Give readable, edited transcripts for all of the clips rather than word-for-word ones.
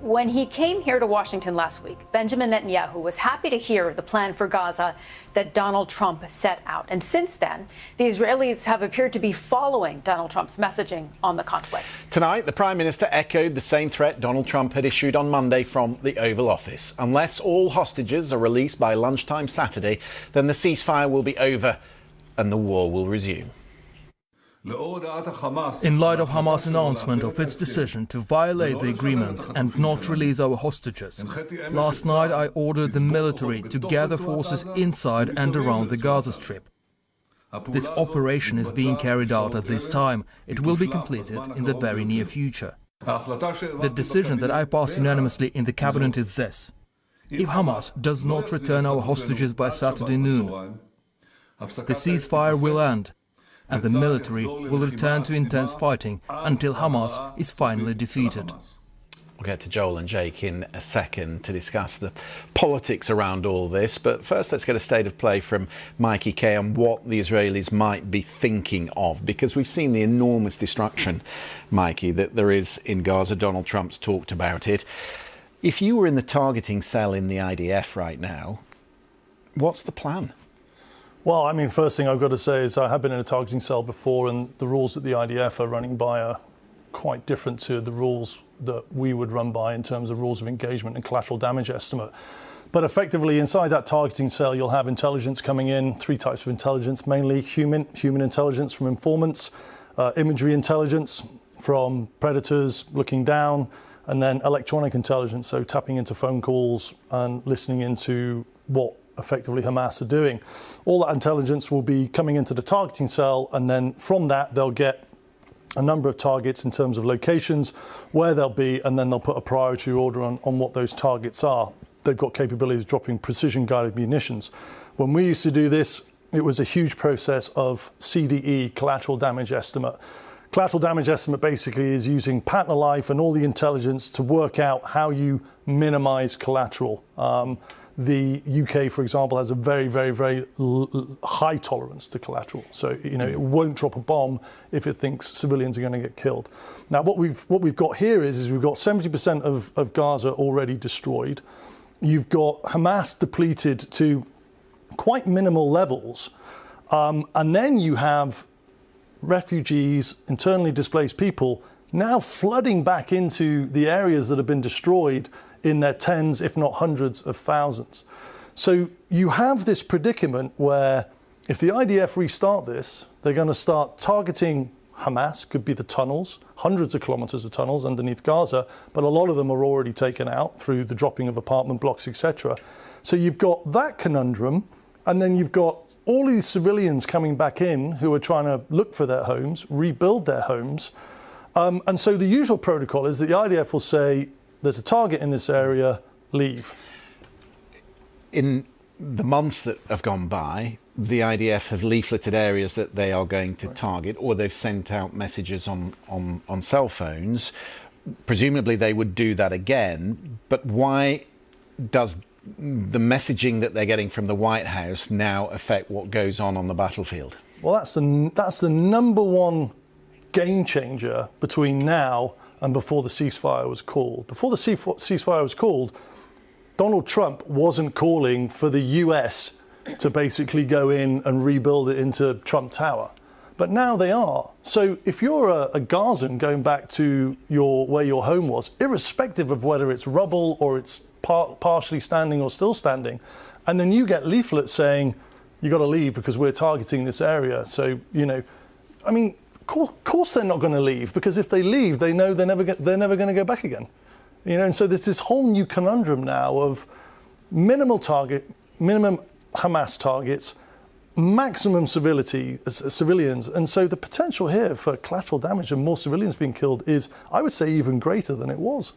when he came here to Washington last week, Benjamin Netanyahu was happy to hear the plan for Gaza that Donald Trump set out. And since then, the Israelis have appeared to be following Donald Trump's messaging on the conflict. Tonight, the Prime Minister echoed the same threat Donald Trump had issued on Monday from the Oval Office. Unless all hostages are released by lunchtime Saturday, then the ceasefire will be over and the war will resume. In light of Hamas' announcement of its decision to violate the agreement and not release our hostages, last night I ordered the military to gather forces inside and around the Gaza Strip. This operation is being carried out at this time. It will be completed in the very near future. The decision that I passed unanimously in the cabinet is this: if Hamas does not return our hostages by Saturday noon, the ceasefire will end, and the military will return to intense fighting until Hamas is finally defeated. We'll get to Joel and Jake in a second to discuss the politics around all this, but first let's get a state of play from Mikey Kay on what the Israelis might be thinking of, because we've seen the enormous destruction, Mikey, that there is in Gaza. Donald Trump's talked about it. If you were in the targeting cell in the IDF right now, what's the plan? Well, I mean, first thing I've got to say is I have been in a targeting cell before, and the rules that the IDF are running by are quite different to the rules that we would run by in terms of rules of engagement and collateral damage estimate. But effectively, inside that targeting cell, you'll have intelligence coming in, three types of intelligence, mainly human intelligence from informants, imagery intelligence from predators looking down, and then electronic intelligence, so tapping into phone calls and listening into what effectively Hamas are doing. All that intelligence will be coming into the targeting cell, and then from that they'll get a number of targets in terms of locations, where they'll be, and then they'll put a priority order on what those targets are. They've got capabilities of dropping precision guided munitions. When we used to do this, it was a huge process of CDE, collateral damage estimate. Collateral damage estimate basically is using pattern of life and all the intelligence to work out how you minimize collateral. The UK, for example, has a very, very, very high tolerance to collateral. So, it won't drop a bomb if it thinks civilians are going to get killed. Now, what we've got here is we've got 70% of Gaza already destroyed. You've got Hamas depleted to quite minimal levels. And then you have refugees, internally displaced people, now flooding back into the areas that have been destroyed in their tens, if not hundreds of thousands. So you have this predicament where if the IDF restart this, they're going to start targeting Hamas, could be the tunnels, hundreds of kilometers of tunnels underneath Gaza, but a lot of them are already taken out through the dropping of apartment blocks, etc. So you've got that conundrum, and then you've got all these civilians coming back in who are trying to look for their homes, rebuild their homes. And so the usual protocol is that the IDF will say, there's a target in this area, leave. In the months that have gone by, the IDF have leafleted areas that they are going to target, or they've sent out messages on cell phones. Presumably they would do that again, but why does the messaging that they're getting from the White House now affect what goes on the battlefield? Well, that's the number one game changer between now and before the ceasefire was called. Before the ceasefire was called, Donald Trump wasn't calling for the US to basically go in and rebuild it into Trump Tower. But now they are. So if you're a Gazan going back to where your home was, irrespective of whether it's rubble or it's partially standing or still standing, and then you get leaflets saying, you got to leave because we're targeting this area. So, I mean, of course they're not going to leave, because if they leave, they know they're never going to go back again. And so there's this whole new conundrum now of minimum Hamas targets, maximum civilians. And so the potential here for collateral damage and more civilians being killed is, I would say, even greater than it was.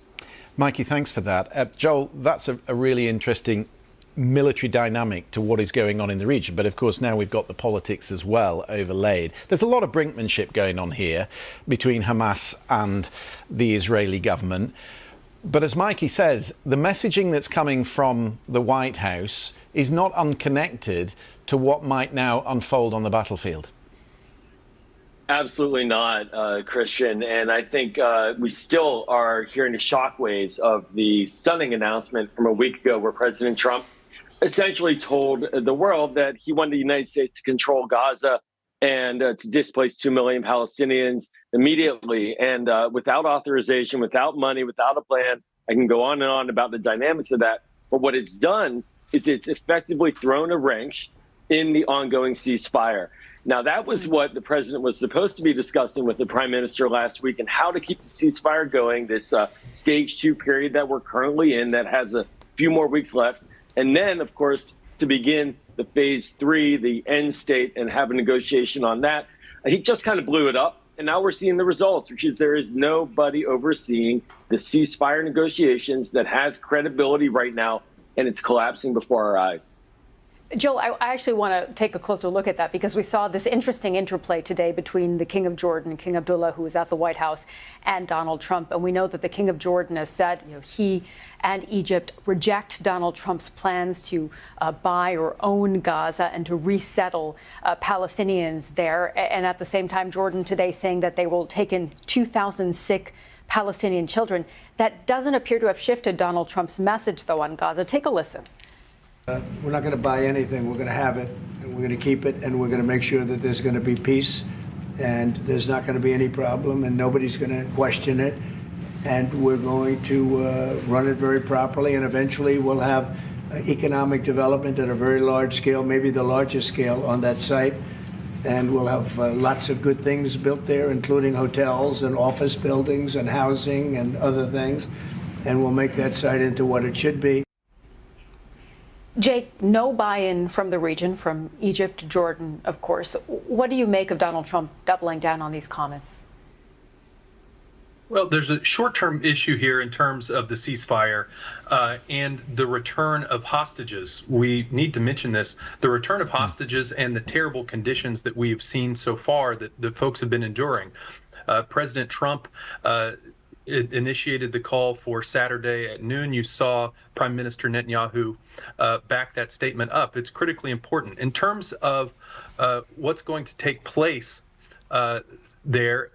Mikey, thanks for that. Joel, that's a really interesting military dynamic to what is going on in the region. But of course, now we've got the politics as well overlaid. There's a lot of brinkmanship going on here between Hamas and the Israeli government. But as Mikey says, the messaging that's coming from the White House is not unconnected to what might now unfold on the battlefield. Absolutely not, Christian. And I think we still are hearing the shockwaves of the stunning announcement from a week ago where President Trump essentially told the world that he wanted the United States to control Gaza and to displace 2 million Palestinians immediately and without authorization, without money, without a plan. I can go on and on about the dynamics of that. But what it's done is it's effectively thrown a wrench in the ongoing ceasefire. Now, that was what the president was supposed to be discussing with the prime minister last week, and how to keep the ceasefire going, this stage 2 period that we're currently in that has a few more weeks left. And then, of course, to begin the phase 3, the end state, and have a negotiation on that. He just kind of blew it up. And now we're seeing the results, which is there is nobody overseeing the ceasefire negotiations that has credibility right now, and it's collapsing before our eyes. Joel, I actually want to take a closer look at that because we saw this interesting interplay today between the King of Jordan, King Abdullah, who was at the White House, and Donald Trump. And we know that the King of Jordan has said, he and Egypt reject Donald Trump's plans to buy or own Gaza and to resettle Palestinians there. And at the same time, Jordan today saying that they will take in 2,000 sick Palestinian children. That doesn't appear to have shifted Donald Trump's message, though, on Gaza. Take a listen. We're not going to buy anything. We're going to have it, and we're going to keep it, and we're going to make sure that there's going to be peace, and there's not going to be any problem, and nobody's going to question it. And we're going to run it very properly, and eventually we'll have economic development at a very large scale, maybe the largest scale on that site. And we'll have lots of good things built there, including hotels and office buildings and housing and other things. And we'll make that site into what it should be. Jake, no buy-in from the region, from Egypt, Jordan, of course. What do you make of Donald Trump doubling down on these comments? Well, there's a short-term issue here in terms of the ceasefire and the return of hostages. We need to mention this. The return of hostages and the terrible conditions that we have seen so far that the folks have been enduring. President Trump initiated the call for Saturday at noon. You saw Prime Minister Netanyahu back that statement up. It's critically important. In terms of what's going to take place there,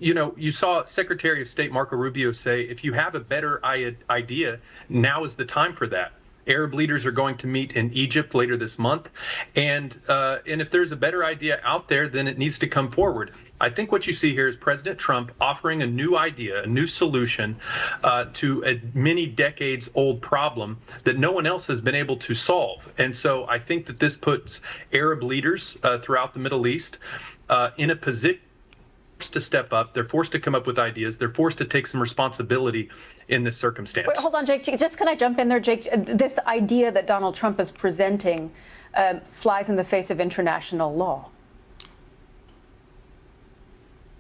you saw Secretary of State Marco Rubio say, if you have a better idea, now is the time for that. Arab leaders are going to meet in Egypt later this month. And if there's a better idea out there, then it needs to come forward. I think what you see here is President Trump offering a new idea, a new solution to a many decades old problem that no one else has been able to solve. And so I think that this puts Arab leaders throughout the Middle East in a position to step up. They're forced to come up with ideas. They're forced to take some responsibility in this circumstance. Wait, hold on, Jake. Just can I jump in there, Jake? This idea that Donald Trump is presenting flies in the face of international law.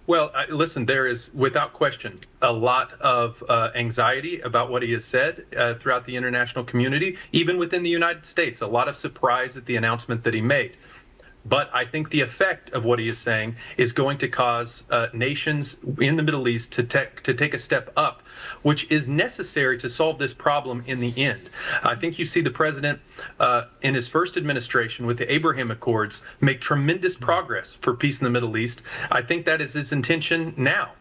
Well, listen, there is, without question, a lot of anxiety about what he has said throughout the international community, even within the United States. A lot of surprise at the announcement that he made. But I think the effect of what he is saying is going to cause nations in the Middle East to take a step up, which is necessary to solve this problem in the end. I think you see the president in his first administration with the Abraham Accords make tremendous progress for peace in the Middle East. I think that is his intention now,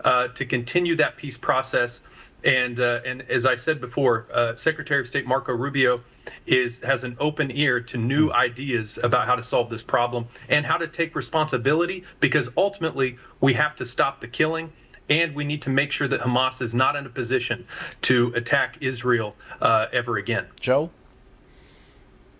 to continue that peace process. And as I said before, Secretary of State Marco Rubio has an open ear to new ideas about how to solve this problem and how to take responsibility, because ultimately we have to stop the killing and we need to make sure that Hamas is not in a position to attack Israel ever again. Joel?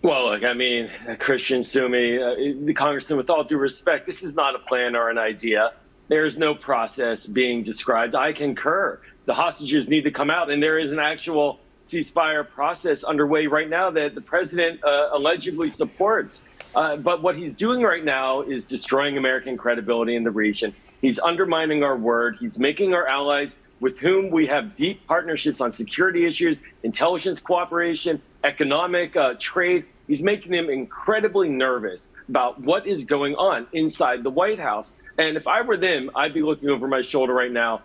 Well, look, I mean, Christian Sumi, the congressman, with all due respect, this is not a plan or an idea. There's no process being described. I concur. The hostages need to come out, and there is an actual ceasefire process underway right now that the president allegedly supports. But what he's doing right now is destroying American credibility in the region. He's undermining our word. He's making our allies, with whom we have deep partnerships on security issues, intelligence cooperation, economic trade. He's making them incredibly nervous about what is going on inside the White House. And if I were them, I'd be looking over my shoulder right now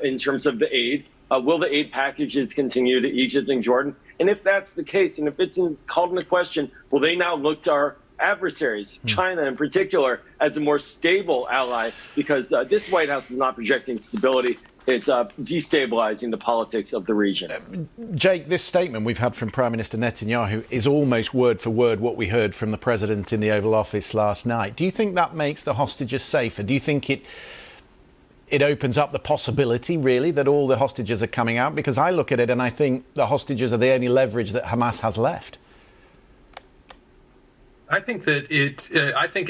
in terms of the aid. Will the aid packages continue to Egypt and Jordan? And if that's the case, and if it's called into question, will they now look to our adversaries, China in particular, as a more stable ally, because this White House is not projecting stability. It's destabilizing the politics of the region. Jake, this statement we've had from Prime Minister Netanyahu is almost word for word what we heard from the president in the Oval Office last night. Do you think that makes the hostages safer? Do you think it opens up the possibility, really, that all the hostages are coming out? Because I look at it and I think the hostages are the only leverage that Hamas has left. I think that it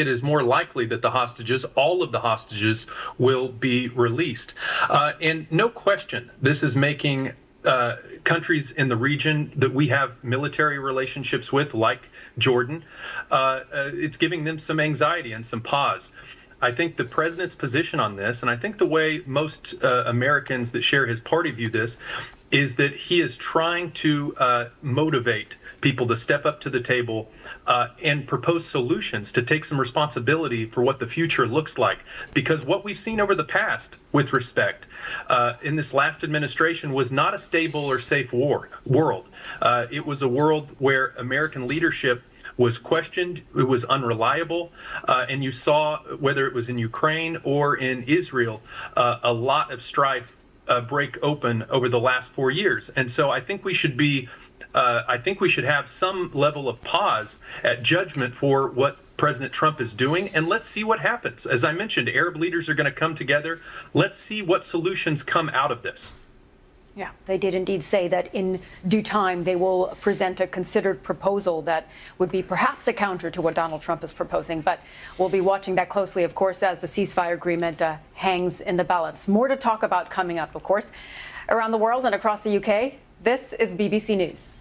is more likely that the hostages, all of the hostages, will be released. And no question, this is making countries in the region that we have military relationships with, like Jordan, it's giving them some anxiety and some pause. I think the president's position on this, and I think the way most Americans that share his party view this, is that he is trying to motivate people to step up to the table and propose solutions to take some responsibility for what the future looks like. Because what we've seen over the past, with respect, in this last administration was not a stable or safe world. It was a world where American leadership was questioned, it was unreliable, and you saw, whether it was in Ukraine or in Israel, a lot of strife break open over the last 4 years. And so I think we should be, I think we should have some level of pause at judgment for what President Trump is doing, and let's see what happens. As I mentioned, Arab leaders are going to come together. Let's see what solutions come out of this. Yeah, they did indeed say that in due time they will present a considered proposal that would be perhaps a counter to what Donald Trump is proposing. But we'll be watching that closely, of course, as the ceasefire agreement hangs in the balance. More to talk about coming up, of course, around the world and across the UK. This is BBC News.